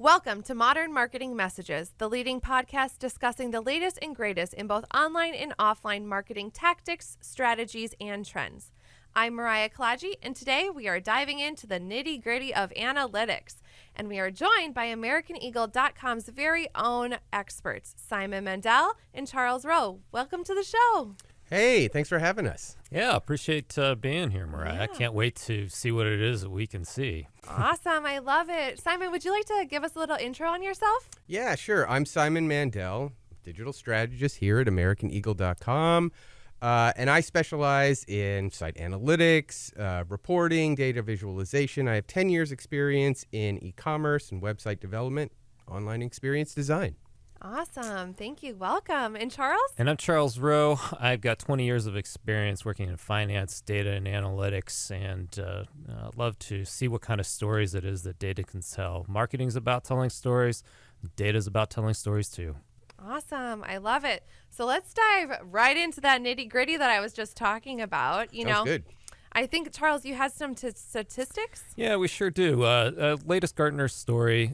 Welcome to Modern Marketing Messages, the leading podcast discussing the latest and greatest in both online and offline marketing tactics, strategies, and trends. I'm Mariah Kalagi, and today we are diving into the nitty-gritty of analytics. And we are joined by AmericanEagle.com's very own experts, Simon Mandel and Charles Ro. Welcome to the show. Hey, thanks for having us. Yeah, appreciate being here, Mariah. I can't wait to see what it is that we can see. Awesome. I love it. Simon, would you like to give us a little intro on yourself? Yeah, sure. I'm Simon Mandel, digital strategist here at AmericanEagle.com. And I specialize in site analytics, reporting, data visualization. I have 10 years experience in e-commerce and website development, online experience design. Awesome. Thank you. Welcome. And Charles? And I'm Charles Ro. I've got 20 years of experience working in finance, data, and analytics, and love to see what kind of stories it is that data can tell. Marketing's about telling stories. Data's about telling stories, too. Awesome. I love it. So let's dive right into that nitty-gritty that I was just talking about. Sounds good. I think, Charles, you had some statistics? Yeah, we sure do. Latest Gartner survey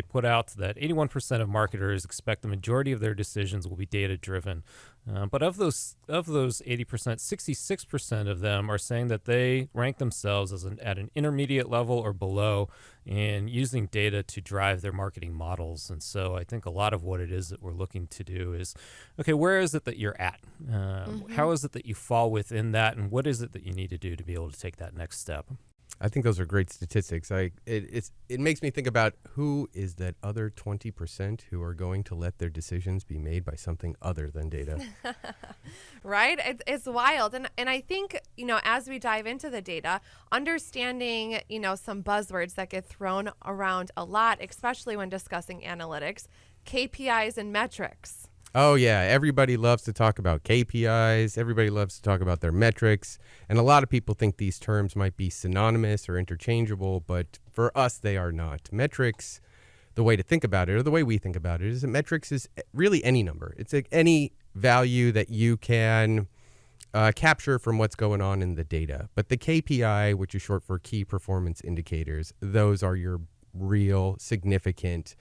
put out that 81% of marketers expect the majority of their decisions will be data-driven. But of those 80%, 66% of them are saying that they rank themselves as at an intermediate level or below in using data to drive their marketing models. And so I think a lot of what it is that we're looking to do is, okay, where is it that you're at? How is it that you fall within that? And what is it that you need to do to be able to take that next step? I think those are great statistics. It makes me think about who is that other 20% who are going to let their decisions be made by something other than data. Right? It's wild. And I think, as we dive into the data, understanding, some buzzwords that get thrown around a lot, especially when discussing analytics, KPIs and metrics. Oh, yeah. Everybody loves to talk about KPIs. Everybody loves to talk about their metrics. And a lot of people think these terms might be synonymous or interchangeable, but for us, they are not. Metrics, the way to think about it, or the way we think about it, is that metrics is really any number. It's like any value that you can capture from what's going on in the data. But the KPI, which is short for key performance indicators, those are your real significant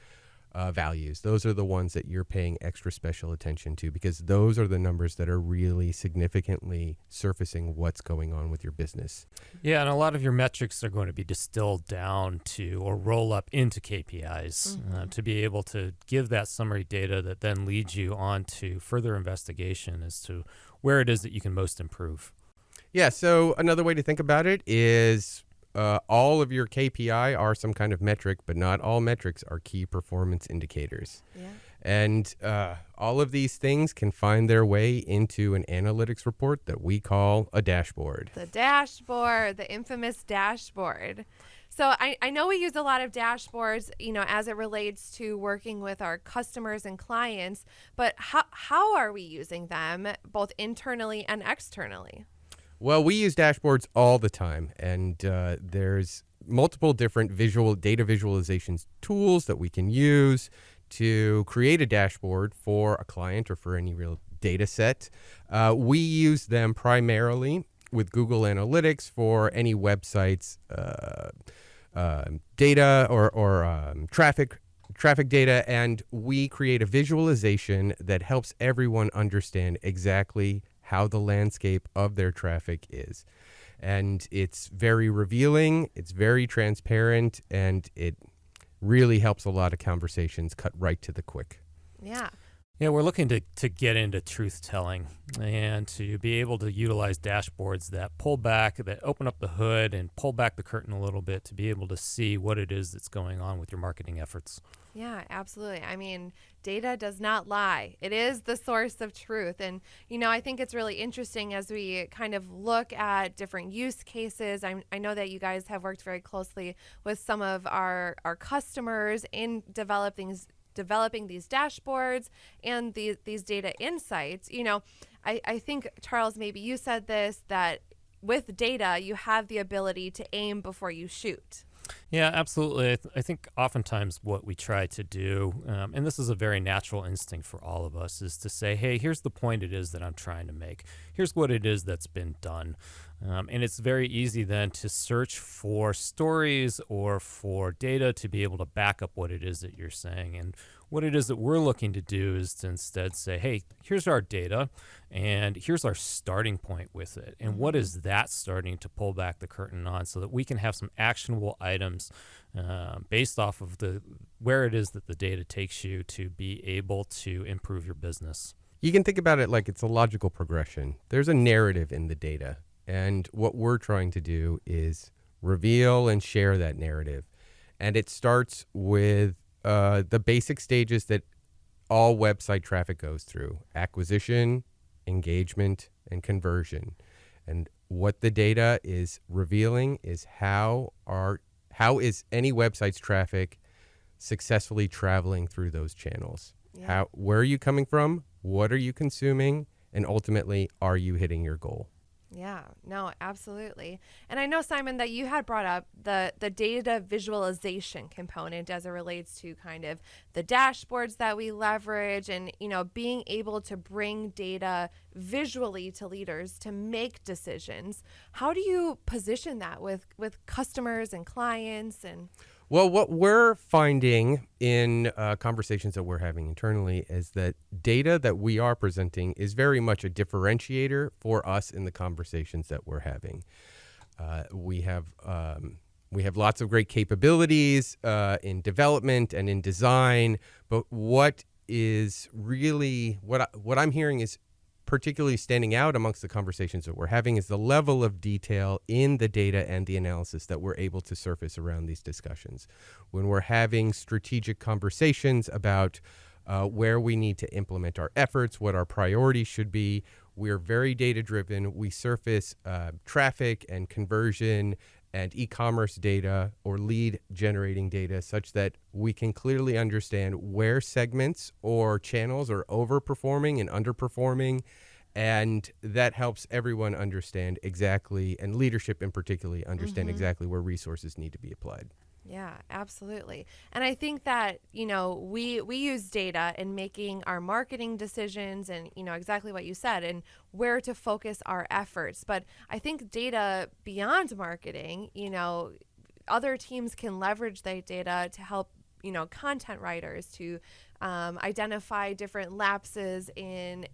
values. Those are the ones that you're paying extra special attention to because those are the numbers that are really significantly surfacing what's going on with your business. Yeah, and a lot of your metrics are going to be distilled down to or roll up into KPIs to be able to give that summary data that then leads you on to further investigation as to where it is that you can most improve. Yeah, so another way to think about it is all of your KPI are some kind of metric, but not all metrics are key performance indicators. Yeah. And all of these things can find their way into an analytics report that we call a dashboard. The dashboard, the infamous dashboard. So I know we use a lot of dashboards, as it relates to working with our customers and clients, but how are we using them both internally and externally? Well, we use dashboards all the time, and there's multiple different data visualizations tools that we can use to create a dashboard for a client or for any real data set. We use them primarily with Google Analytics for any website's data or traffic data, and we create a visualization that helps everyone understand exactly how the landscape of their traffic is. And it's very revealing, it's very transparent, and it really helps a lot of conversations cut right to the quick. Yeah. Yeah, we're looking to get into truth-telling and to be able to utilize dashboards that pull back, that open up the hood and pull back the curtain a little bit to be able to see what it is that's going on with your marketing efforts. Yeah, absolutely. I mean, data does not lie. It is the source of truth. And, I think it's really interesting as we kind of look at different use cases. I know that you guys have worked very closely with some of our customers in developing these dashboards and these data insights. I think, Charles, maybe you said this, that with data, you have the ability to aim before you shoot. Yeah, absolutely. I think oftentimes what we try to do, and this is a very natural instinct for all of us, is to say, hey, here's the point it is that I'm trying to make. Here's what it is that's been done. And it's very easy then to search for stories or for data to be able to back up what it is that you're saying. And what it is that we're looking to do is to instead say, hey, here's our data and here's our starting point with it. And what is that starting to pull back the curtain on so that we can have some actionable items based off of where it is that the data takes you to be able to improve your business. You can think about it like it's a logical progression. There's a narrative in the data. And what we're trying to do is reveal and share that narrative. And it starts with the basic stages that all website traffic goes through: acquisition, engagement, and conversion. And what the data is revealing is how is any website's traffic successfully traveling through those channels. Yeah. Where are you coming from? What are you consuming? And ultimately, are you hitting your goal? Yeah, no, absolutely. And I know, Simon, that you had brought up the data visualization component as it relates to kind of the dashboards that we leverage and, being able to bring data visually to leaders to make decisions. How do you position that with customers and clients? And Well, what we're finding in conversations that we're having internally is that data that we are presenting is very much a differentiator for us in the conversations that we're having. We have lots of great capabilities in development and in design, but what I'm hearing is particularly standing out amongst the conversations that we're having is the level of detail in the data and the analysis that we're able to surface around these discussions. When we're having strategic conversations about where we need to implement our efforts, what our priorities should be, we're very data-driven. We surface traffic and conversion and e-commerce data or lead-generating data such that we can clearly understand where segments or channels are overperforming and underperforming, and that helps everyone understand exactly, and leadership in particular, understand exactly where resources need to be applied. yeah, absolutely. And I think that, we use data in making our marketing decisions and, exactly what you said and where to focus our efforts. But I think data beyond marketing, other teams can leverage that data to help, content writers to identify different lapses in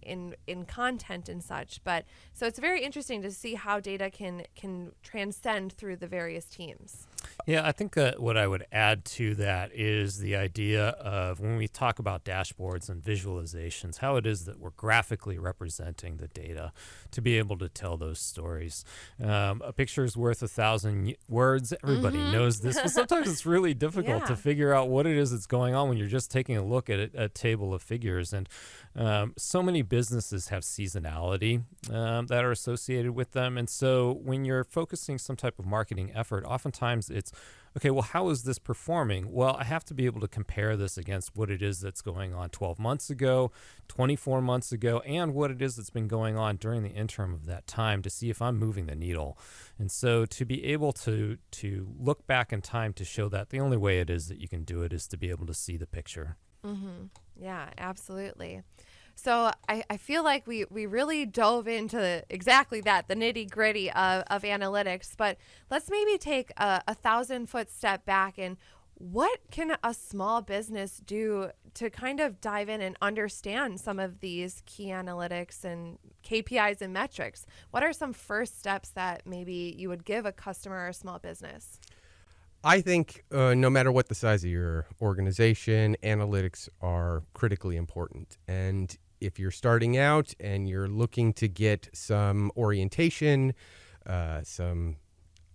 content and such. But so it's very interesting to see how data can transcend through the various teams. Yeah, I think what I would add to that is the idea of when we talk about dashboards and visualizations, how it is that we're graphically representing the data to be able to tell those stories. A picture is worth 1,000 words. Everybody knows this, but sometimes it's really difficult to figure out what it is that's going on when you're just taking a look at a table of figures. And so many businesses have seasonality that are associated with them. And so when you're focusing some type of marketing effort, oftentimes it's, okay, well, how is this performing? Well, I have to be able to compare this against what it is that's going on 12 months ago, 24 months ago, and what it is that's been going on during the interim of that time to see if I'm moving the needle. And so to be able to look back in time to show that, the only way it is that you can do it is to be able to see the picture. Yeah, absolutely. So I feel like we really dove into exactly that, the nitty gritty of analytics, but let's maybe take a 1,000-foot step back and what can a small business do to kind of dive in and understand some of these key analytics and KPIs and metrics? What are some first steps that maybe you would give a customer or a small business? I think no matter what the size of your organization, analytics are critically important. And if you're starting out and you're looking to get some orientation, some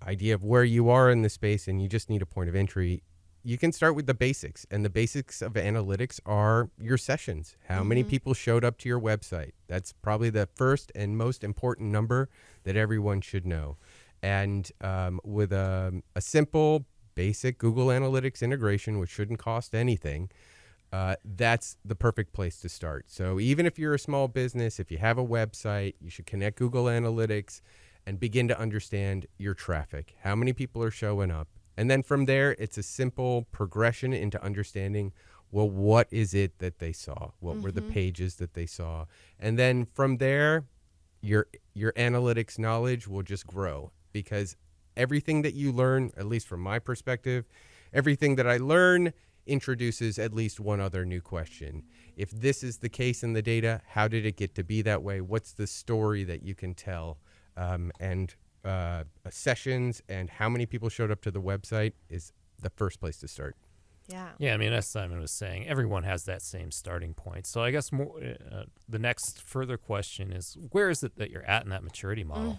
idea of where you are in the space, and you just need a point of entry, you can start with the basics. And the basics of analytics are your sessions. How many people showed up to your website? That's probably the first and most important number that everyone should know. And with a simple, basic Google Analytics integration, which shouldn't cost anything, that's the perfect place to start. So even if you're a small business, if you have a website, you should connect Google Analytics and begin to understand your traffic. How many people are showing up? And then from there, it's a simple progression into understanding, well, what is it that they saw? What were the pages that they saw? And then from there, your analytics knowledge will just grow, because everything that you learn, at least from my perspective, everything that I learn introduces at least one other new question. If this is the case in the data, how did it get to be that way? What's the story that you can tell? And sessions and how many people showed up to the website is the first place to start. Yeah. Yeah, I mean, as Simon was saying, everyone has that same starting point. So I guess the next further question is, where is it that you're at in that maturity model?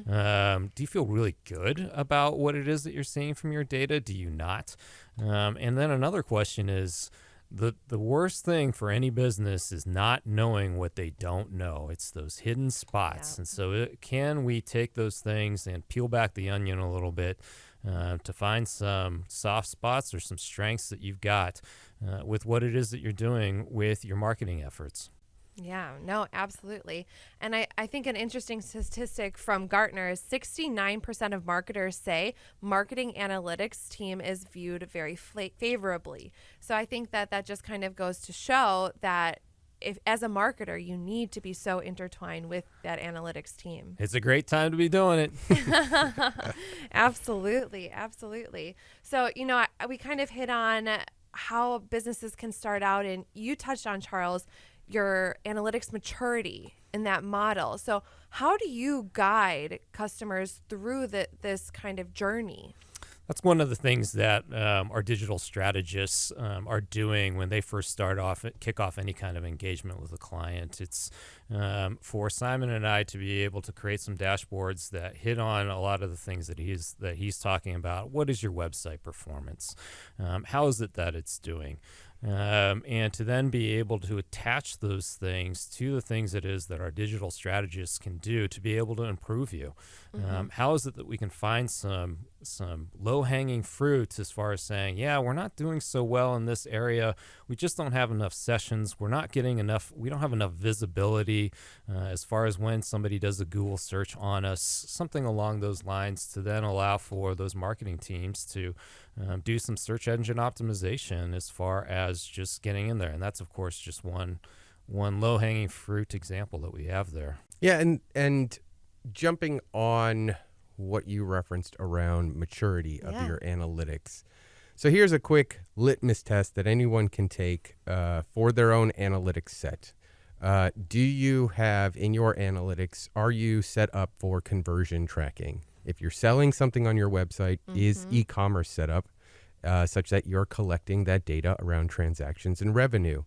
Do you feel really good about what it is that you're seeing from your data? Do you not? And then another question is, the worst thing for any business is not knowing what they don't know. It's those hidden spots. Yeah. And so can we take those things and peel back the onion a little bit to find some soft spots or some strengths that you've got with what it is that you're doing with your marketing efforts? Yeah, no, absolutely. And I think an interesting statistic from Gartner is 69% of marketers say marketing analytics team is viewed very favorably. So I think that just kind of goes to show that if, as a marketer, you need to be so intertwined with that analytics team. It's a great time to be doing it. Absolutely, absolutely. So, we kind of hit on how businesses can start out, and you touched on, Charles, your analytics maturity in that model. So how do you guide customers through this kind of journey? That's one of the things that our digital strategists are doing when they first kick off any kind of engagement with a client. It's for Simon and I to be able to create some dashboards that hit on a lot of the things that he's talking about. What is your website performance? How is it that it's doing? And to then be able to attach those things to the things it is that our digital strategists can do to be able to improve you. How is it that we can find some low-hanging fruits as far as saying, yeah, we're not doing so well in this area. We just don't have enough sessions. We don't have enough visibility as far as when somebody does a Google search on us, something along those lines, to then allow for those marketing teams to do some search engine optimization as far as just getting in there. And that's, of course, just one low-hanging fruit example that we have there. Yeah, and jumping on what you referenced around maturity of your analytics. So here's a quick litmus test that anyone can take for their own analytics set. Do you have in your analytics, are you set up for conversion tracking? If you're selling something on your website, is e-commerce set up such that you're collecting that data around transactions and revenue?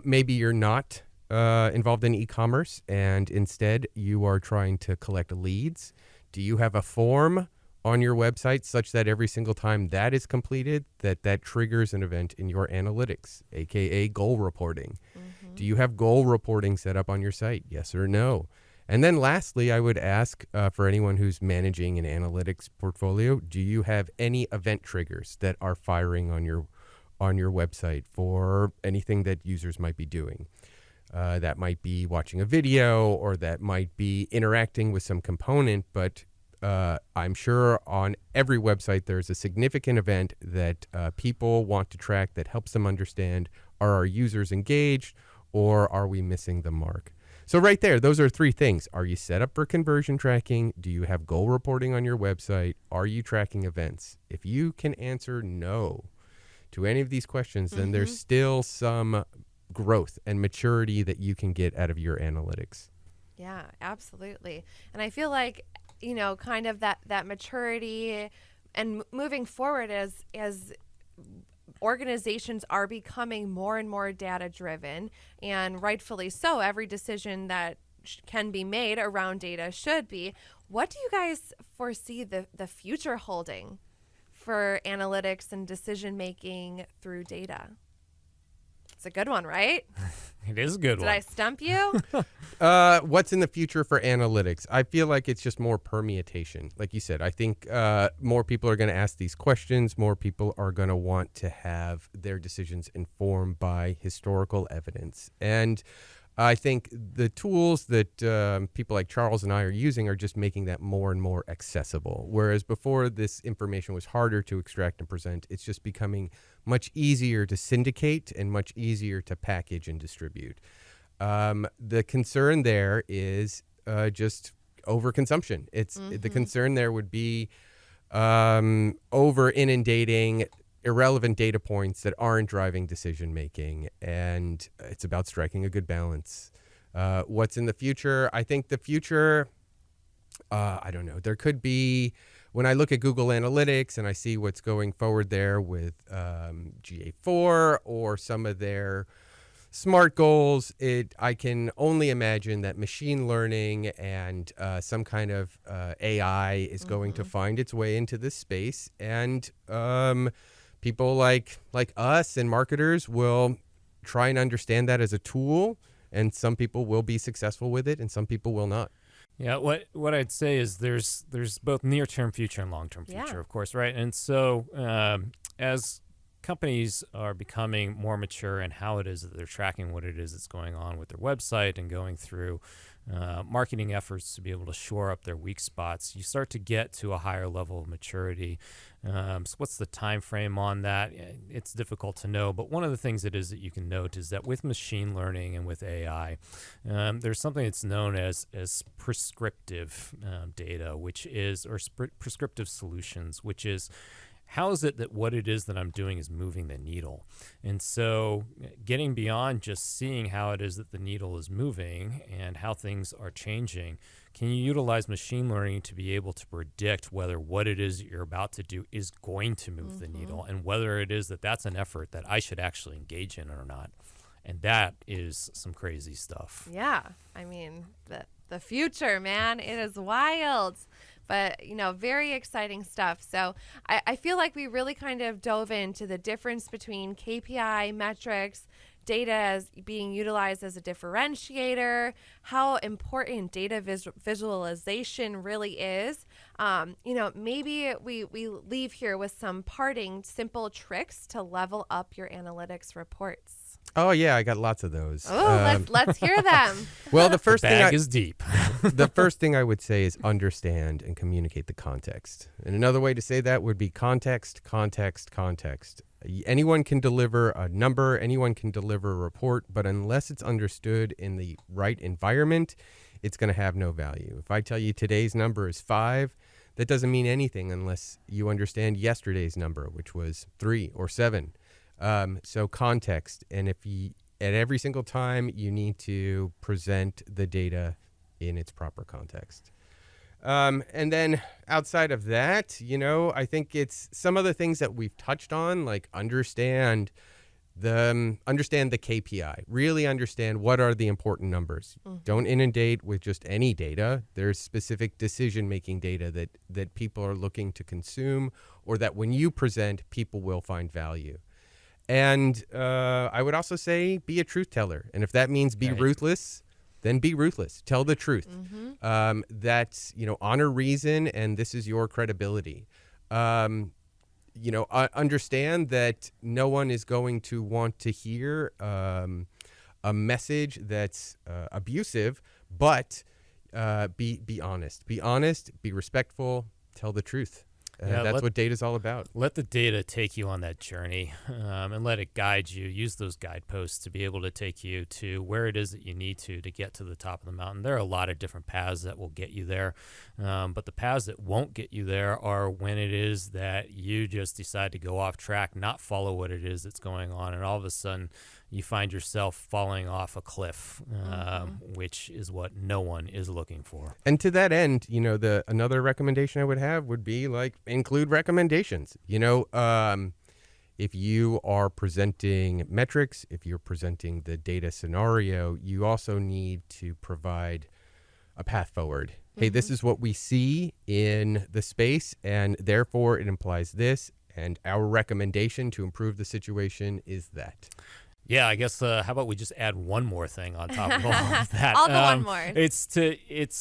Maybe you're not involved in e-commerce, and instead you are trying to collect leads. Do you have a form on your website such that every single time that is completed, that triggers an event in your analytics, aka goal reporting? Do you have goal reporting set up on your site? Yes or no? And then lastly, I would ask for anyone who's managing an analytics portfolio, do you have any event triggers that are firing on your website for anything that users might be doing? That might be watching a video, or that might be interacting with some component, but I'm sure on every website there's a significant event that people want to track that helps them understand, are our users engaged, or are we missing the mark? So right there, those are three things. Are you set up for conversion tracking? Do you have goal reporting on your website? Are you tracking events? If you can answer no to any of these questions, then there's still some growth and maturity that you can get out of your analytics. Yeah, absolutely. And I feel like, kind of that maturity and moving forward as organizations are becoming more and more data driven, and rightfully so, every decision that can be made around data should be. What do you guys foresee the future holding for analytics and decision making through data? It's a good one, right? It is a good one. Did I stump you? What's in the future for analytics? I feel like it's just more permutation. Like you said, I think more people are going to ask these questions. More people are going to want to have their decisions informed by historical evidence. And I think the tools that people like Charles and I are using are just making that more and more accessible. Whereas before, this information was harder to extract and present. It's just becoming much easier to syndicate and much easier to package and distribute. The concern there is just overconsumption. The concern there would be over inundating irrelevant data points that aren't driving decision making, and it's about striking a good balance. What's in the future? I think the future, I don't know. There could be, when I look at Google Analytics and I see what's going forward there with GA4 or some of their smart goals, I can only imagine that machine learning and some kind of AI is going to find its way into this space, and people like us and marketers will try and understand that as a tool, and some people will be successful with it and some people will not. Yeah, what I'd say is there's both near-term future and long-term future, of course, right? And so as companies are becoming more mature in how it is that they're tracking what it is that's going on with their website and going through marketing efforts to be able to shore up their weak spots, you start to get to a higher level of maturity. So what's the time frame on that? It's difficult to know, but one of the things that you can note is that with machine learning and with AI, there's something that's known as prescriptive data, prescriptive solutions, which is how is it that what it is that I'm doing is moving the needle? And so getting beyond just seeing how it is that the needle is moving and how things are changing, can you utilize machine learning to be able to predict whether what it is that you're about to do is going to move the needle, and whether it is that that's an effort that I should actually engage in or not? And that is some crazy stuff. Yeah. I mean, the future, man, it is wild. But, very exciting stuff. So I feel like we really kind of dove into the difference between KPI metrics, data as being utilized as a differentiator, how important data visualization really is. Maybe we leave here with some parting simple tricks to level up your analytics reports. Oh yeah, I got lots of those. Oh, let's hear them. Well, the first bag is deep. The first thing I would say is understand and communicate the context. And another way to say that would be context, context, context. Anyone can deliver a number, anyone can deliver a report, but unless it's understood in the right environment, it's going to have no value. If I tell you today's number is 5, that doesn't mean anything unless you understand yesterday's number, which was 3 or 7. So context, and at every single time you need to present the data in its proper context. And then outside of that, I think it's some of the things that we've touched on, like understand the KPI, really understand what are the important numbers. Don't inundate with just any data. There's specific decision-making data that people are looking to consume, or that when you present, people will find value. And I would also say be a truth teller. And if that means be ruthless, then be ruthless. Tell the truth. That's, honor reason, and this is your credibility. Understand that no one is going to want to hear a message that's abusive, but be honest. Be honest, be respectful, tell the truth. That's what data is all about. Let the data take you on that journey and let it guide you. Use those guideposts to be able to take you to where it is that you need to get to the top of the mountain. There are a lot of different paths that will get you there, but the paths that won't get you there are when it is that you just decide to go off track, not follow what it is that's going on, and all of a sudden you find yourself falling off a cliff, which is what no one is looking for. And to that end, another recommendation I would have would be include recommendations. If you are presenting metrics, if you're presenting the data scenario, you also need to provide a path forward. Hey, this is what we see in the space, and therefore it implies this, and our recommendation to improve the situation is that. Yeah, I guess. How about we just add one more thing on top of all of that? All the one more. It's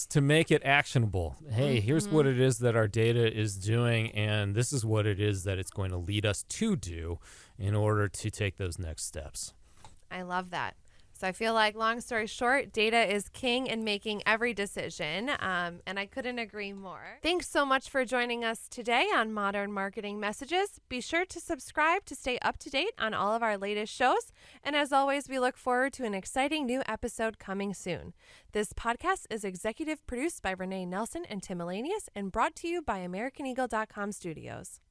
to make it actionable. Hey, here's what it is that our data is doing, and this is what it is that it's going to lead us to do in order to take those next steps. I love that. So I feel like, long story short, data is king in making every decision, and I couldn't agree more. Thanks so much for joining us today on Modern Marketing Messages. Be sure to subscribe to stay up to date on all of our latest shows, and as always, we look forward to an exciting new episode coming soon. This podcast is executive produced by Renee Nelson and Tim Elanius and brought to you by AmericanEagle.com Studios.